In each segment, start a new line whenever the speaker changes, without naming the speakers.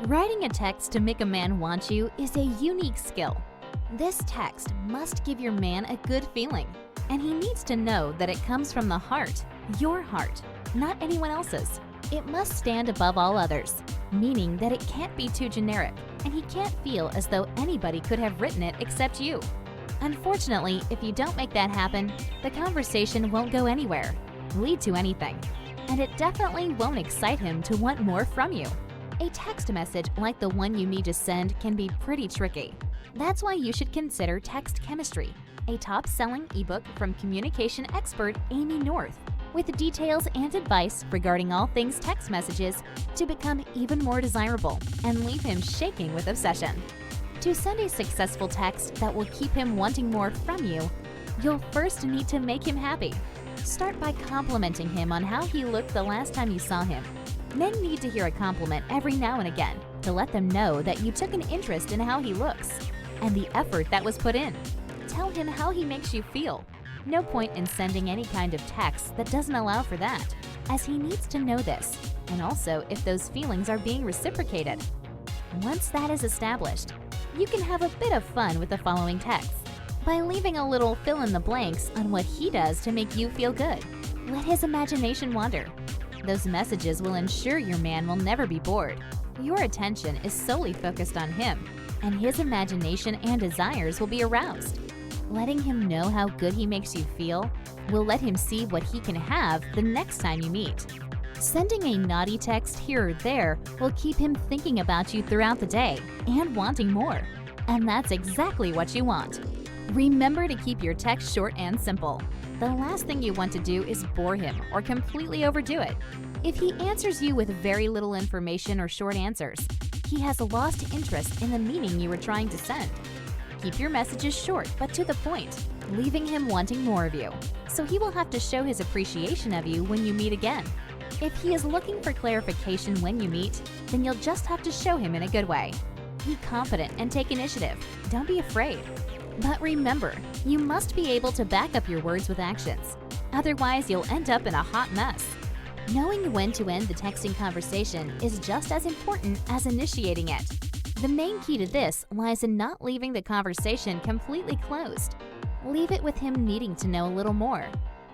Writing a text to make a man want you is a unique skill. This text must give your man a good feeling, and he needs to know that it comes from the heart, your heart, not anyone else's. It must stand above all others, meaning that it can't be too generic, and he can't feel as though anybody could have written it except you. Unfortunately, if you don't make that happen, the conversation won't go anywhere, lead to anything, and it definitely won't excite him to want more from you. A text message like the one you need to send can be pretty tricky. That's why you should consider Text Chemistry, a top-selling ebook from communication expert Amy North, with details and advice regarding all things text messages to become even more desirable and leave him shaking with obsession. To send a successful text that will keep him wanting more from you, you'll first need to make him happy. Start by complimenting him on how he looked the last time you saw him. Men need to hear a compliment every now and again to let them know that you took an interest in how he looks and the effort that was put in. Tell him how he makes you feel. No point in sending any kind of text that doesn't allow for that, as he needs to know this, and also if those feelings are being reciprocated. Once that is established, you can have a bit of fun with the following text by leaving a little fill in the blanks on what he does to make you feel good. Let his imagination wander. Those messages will ensure your man will never be bored. Your attention is solely focused on him, and his imagination and desires will be aroused. Letting him know how good he makes you feel will let him see what he can have the next time you meet. Sending a naughty text here or there will keep him thinking about you throughout the day and wanting more. And that's exactly what you want. Remember to keep your text short and simple. The last thing you want to do is bore him or completely overdo it. If he answers you with very little information or short answers, he has lost interest in the meaning you were trying to send. Keep your messages short but to the point, leaving him wanting more of you, so he will have to show his appreciation of you when you meet again. If he is looking for clarification when you meet, then you'll just have to show him in a good way. Be confident and take initiative. Don't be afraid. But remember, you must be able to back up your words with actions. Otherwise, you'll end up in a hot mess. Knowing when to end the texting conversation is just as important as initiating it. The main key to this lies in not leaving the conversation completely closed. Leave it with him needing to know a little more.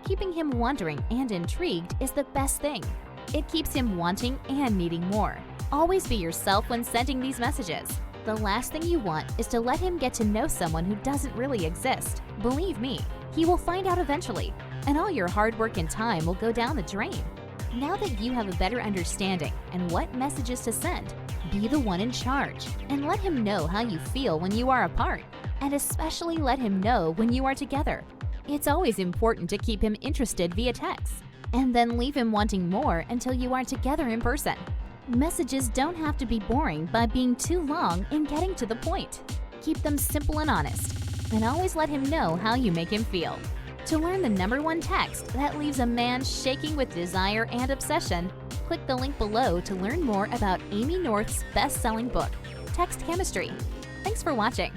Keeping him wondering and intrigued is the best thing. It keeps him wanting and needing more. Always be yourself when sending these messages. The last thing you want is to let him get to know someone who doesn't really exist. Believe me, he will find out eventually, and all your hard work and time will go down the drain. Now that you have a better understanding and what messages to send, be the one in charge and let him know how you feel when you are apart, and especially let him know when you are together. It's always important to keep him interested via text, and then leave him wanting more until you are together in person. Messages don't have to be boring by being too long and getting to the point. Keep them simple and honest, and always let him know how you make him feel. To learn the #1 text that leaves a man shaking with desire and obsession, click the link below to learn more about Amy North's best-selling book, Text Chemistry. Thanks for watching.